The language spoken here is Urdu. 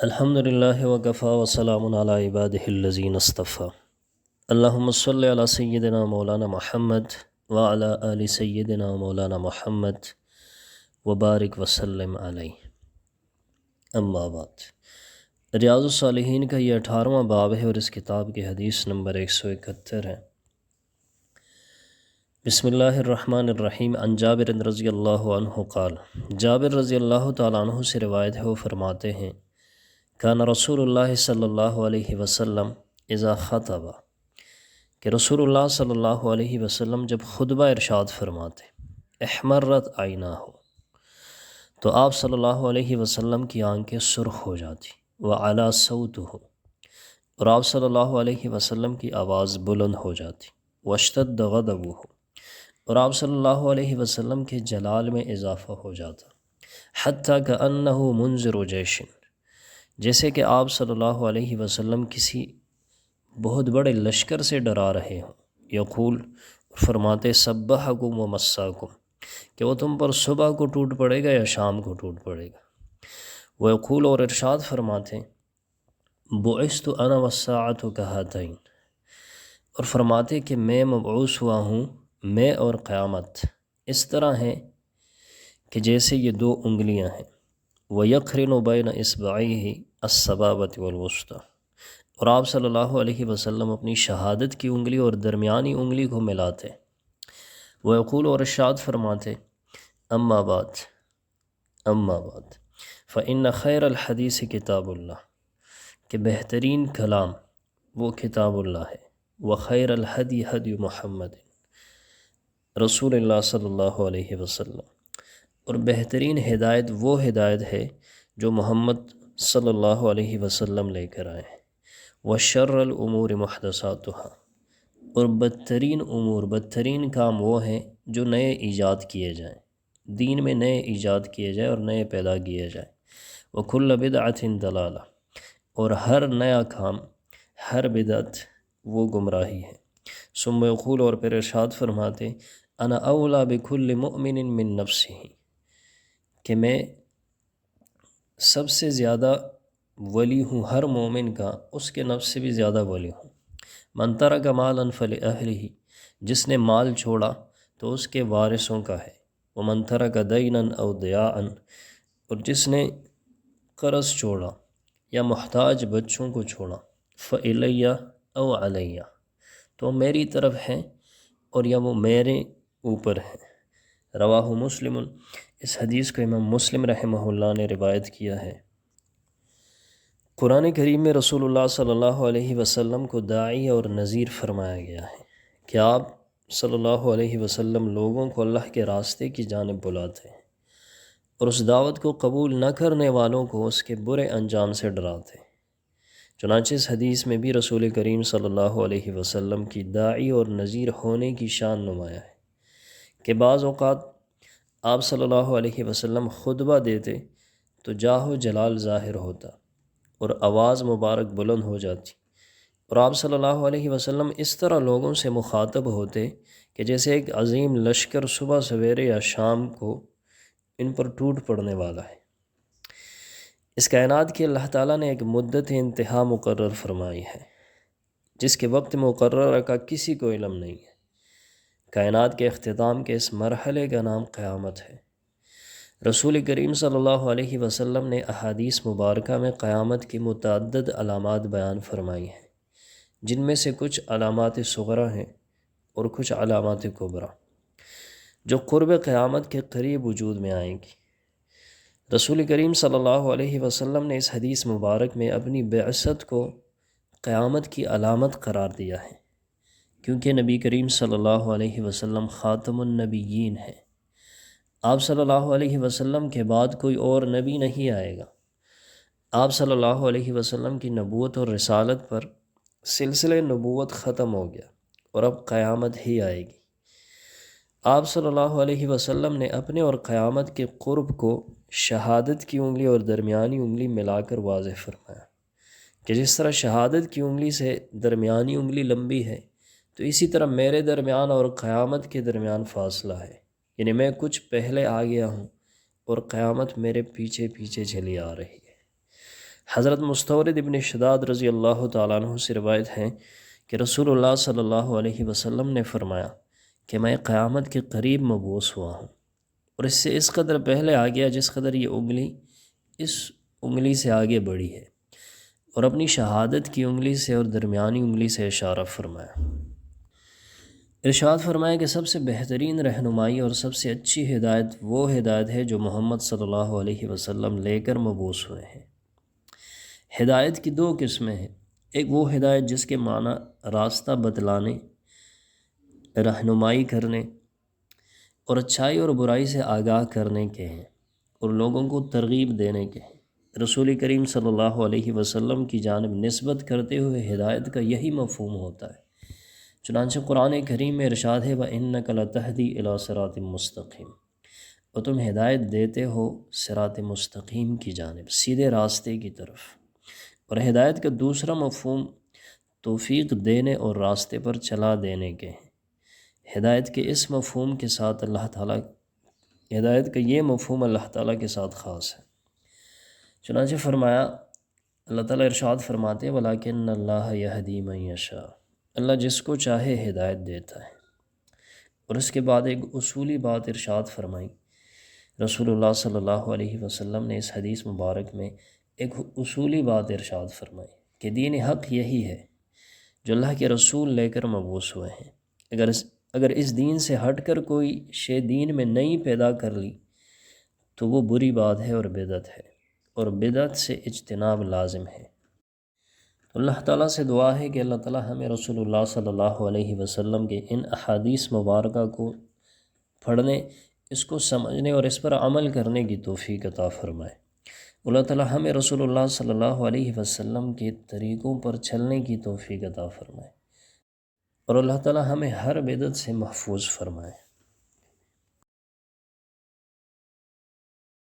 الحمد للہ وکفا وسلام علی عبادہ الذین اصطفیٰ اللہم صلی علی سیدنا مولانا محمد وعلی آل سیدنا مولانا محمد وبارک وسلم علیہ۔ اما بعد، ریاض الصالحین کا یہ 18واں باب ہے اور اس کتاب کی حدیث نمبر 171 ہے۔ بسم اللہ الرحمن الرحیم۔ عن جابر رضی اللہ عنہ قال، جابر رضی اللہ تعالیٰ عنہ سے روایت ہے، وہ فرماتے ہیں کان رسول اللہ صلی اللہ علیہ وسلم اذا خطب، کہ رسول اللہ صلی اللہ علیہ وسلم جب خطبہ ارشاد فرماتے احمرت عیناہ، تو آپ صلی اللہ علیہ وسلم کی آنکھیں سرخ ہو جاتی، وعلا صوتہ، اور آپ صلی اللہ علیہ وسلم کی آواز بلند ہو جاتی، واشتد غضبہ، اور آپ صلی اللہ علیہ وسلم کے جلال میں اضافہ ہو جاتا، حتیٰ کأنہ منذر جیش، جیسے کہ آپ صلی اللہ علیہ وسلم کسی بہت بڑے لشکر سے ڈرا رہے ہوں۔ یقول، فرماتے صبحکم و مساکم، کہ وہ تم پر صبح کو ٹوٹ پڑے گا یا شام کو ٹوٹ پڑے گا۔ وہ یقول، اور ارشاد فرماتے بعثت انا والساعۃ کہاتین، اور فرماتے کہ میں مبعوث ہوا ہوں، میں اور قیامت اس طرح ہیں کہ جیسے یہ دو انگلیاں ہیں۔ وَيَقْرِنُ بَيْنَ إِصْبَعَيْهِ السَّبَابَةِ وَالْوُسْطَى، اور آپ صلی اللہ علیہ وسلم اپنی شہادت کی انگلی اور درمیانی انگلی کو ملاتے۔ وَيَقُولُ، اور ارشاد فرماتے اما بعد فَإِنَّ خَيْرَ الْحَدِيثِ کتاب اللہ، کہ بہترین کلام وہ کتاب اللہ ہے۔ وَخَيْرَ الْحَدِي هَدْيُ محمد، رسول اللہ صلی اللہ علیہ وسلم، اور بہترین ہدایت وہ ہدایت ہے جو محمد صلی اللہ علیہ وسلم لے کر آئے ہیں۔ وَشَرَّ الْأُمُورِ مُحْدَثَاتُهَا، اور بدترین کام وہ ہیں جو نئے ایجاد کیے جائیں، دین میں نئے ایجاد کیے جائیں اور نئے پیدا کیے جائیں۔ وَكُلَّ بِدْعَةٍ ضَلَالَةٍ، اور ہر نیا کام، ہر بدعت وہ گمراہی ہے۔ ثم یقول، اور پھر ارشاد فرماتے انا اولیٰ بکل مؤمن من نفسہ، کہ میں سب سے زیادہ ولی ہوں ہر مومن کا، اس کے نفس سے بھی زیادہ ولی ہوں۔ من ترک مالا فلأہلہ، جس نے مال چھوڑا تو اس کے وارثوں کا ہے۔ ومن ترک دینا او ضیاعا، اور جس نے قرض چھوڑا یا محتاج بچوں کو چھوڑا، فإلی او علی، تو میری طرف ہیں اور یا وہ میرے اوپر ہیں۔ رواہ مسلم، اس حدیث کو امام مسلم رحمہ اللہ نے روایت کیا ہے۔ قرآن کریم میں رسول اللہ صلی اللہ علیہ وسلم کو داعی اور نذیر فرمایا گیا ہے کہ آپ صلی اللہ علیہ وسلم لوگوں کو اللہ کے راستے کی جانب بلاتے ہیں اور اس دعوت کو قبول نہ کرنے والوں کو اس کے برے انجام سے ڈراتے ہیں۔ چنانچہ اس حدیث میں بھی رسول کریم صلی اللہ علیہ وسلم کی داعی اور نذیر ہونے کی شان نمایاں ہے کہ بعض اوقات آپ صلی اللہ علیہ وسلم خطبہ دیتے تو جاہ و جلال ظاہر ہوتا اور آواز مبارک بلند ہو جاتی، اور آپ صلی اللہ علیہ وسلم اس طرح لوگوں سے مخاطب ہوتے کہ جیسے ایک عظیم لشکر صبح سویرے یا شام کو ان پر ٹوٹ پڑنے والا ہے۔ اس کائنات کی اللہ تعالیٰ نے ایک مدت انتہا مقرر فرمائی ہے جس کے وقت مقررہ کا کسی کو علم نہیں ہے۔ کائنات کے اختتام کے اس مرحلے کا نام قیامت ہے۔ رسول کریم صلی اللہ علیہ وسلم نے احادیث مبارکہ میں قیامت کی متعدد علامات بیان فرمائی ہیں، جن میں سے کچھ علامات صغریٰ ہیں اور کچھ علامات کبریٰ جو قرب قیامت کے قریب وجود میں آئیں گی۔ رسول کریم صلی اللہ علیہ وسلم نے اس حدیث مبارک میں اپنی بعثت کو قیامت کی علامت قرار دیا ہے، کیونکہ نبی کریم صلی اللہ علیہ وسلم خاتم النبیین ہیں۔ آپ صلی اللہ علیہ وسلم کے بعد کوئی اور نبی نہیں آئے گا۔ آپ صلی اللہ علیہ وسلم کی نبوت اور رسالت پر سلسلہ نبوت ختم ہو گیا اور اب قیامت ہی آئے گی۔ آپ صلی اللہ علیہ وسلم نے اپنے اور قیامت کے قرب کو شہادت کی انگلی اور درمیانی انگلی ملا کر واضح فرمایا کہ جس طرح شہادت کی انگلی سے درمیانی انگلی لمبی ہے، تو اسی طرح میرے درمیان اور قیامت کے درمیان فاصلہ ہے، یعنی میں کچھ پہلے آ گیا ہوں اور قیامت میرے پیچھے پیچھے چلی آ رہی ہے۔ حضرت مستورد ابن شداد رضی اللہ تعالیٰ عنہ سے روایت ہے کہ رسول اللہ صلی اللہ علیہ وسلم نے فرمایا کہ میں قیامت کے قریب مبعوث ہوا ہوں، اور اس سے اس قدر پہلے آ گیا جس قدر یہ انگلی اس انگلی سے آگے بڑھی ہے، اور اپنی شہادت کی انگلی سے اور درمیانی انگلی سے اشارہ فرمایا۔ ارشاد فرمایا کہ سب سے بہترین رہنمائی اور سب سے اچھی ہدایت وہ ہدایت ہے جو محمد صلی اللہ علیہ وسلم لے کر مبعوث ہوئے ہیں۔ ہدایت کی دو قسمیں ہیں، ایک وہ ہدایت جس کے معنی راستہ بتلانے، رہنمائی کرنے اور اچھائی اور برائی سے آگاہ کرنے کے ہیں، اور لوگوں کو ترغیب دینے کے ہیں۔ رسول کریم صلی اللہ علیہ وسلم کی جانب نسبت کرتے ہوئے ہدایت کا یہی مفہوم ہوتا ہے۔ چنانچہ قرآن کریم میں ارشاد ہے وَإِنَّكَ لَتَهْدِي إِلَىٰ صِرَاطٍ مُسْتَقِيمٍ، اور تم ہدایت دیتے ہو صراط مستقیم کی جانب، سیدھے راستے کی طرف۔ اور ہدایت کا دوسرا مفہوم توفیق دینے اور راستے پر چلا دینے کے ہیں۔ ہدایت کے اس مفہوم کے ساتھ ہدایت کا یہ مفہوم اللہ تعالیٰ کے ساتھ خاص ہے۔ چنانچہ فرمایا، اللہ تعالیٰ ارشاد فرماتے وَلَٰكِنَّ اللَّهَ يَهْدِي مَن يَشَاءُ، اللہ جس کو چاہے ہدایت دیتا ہے۔ اور اس کے بعد ایک اصولی بات ارشاد فرمائی، رسول اللہ صلی اللہ علیہ وسلم نے اس حدیث مبارک میں ایک اصولی بات ارشاد فرمائی کہ دین حق یہی ہے جو اللہ کے رسول لے کر مبعوث ہوئے ہیں۔ اگر اس دین سے ہٹ کر کوئی شے دین میں نئی پیدا کر لی تو وہ بری بات ہے اور بدعت ہے، اور بدعت سے اجتناب لازم ہے۔ تو اللہ تعالیٰ سے دعا ہے کہ اللہ تعالیٰ ہمیں رسول اللہ صلی اللہ علیہ وسلم کے ان احادیث مبارکہ کو پڑھنے، اس کو سمجھنے اور اس پر عمل کرنے کی توفیق عطا فرمائے۔ اللہ تعالیٰ ہمیں رسول اللہ صلی اللہ علیہ وسلم کے طریقوں پر چلنے کی توفیق عطا فرمائے، اور اللہ تعالیٰ ہمیں ہر بدعت سے محفوظ فرمائے۔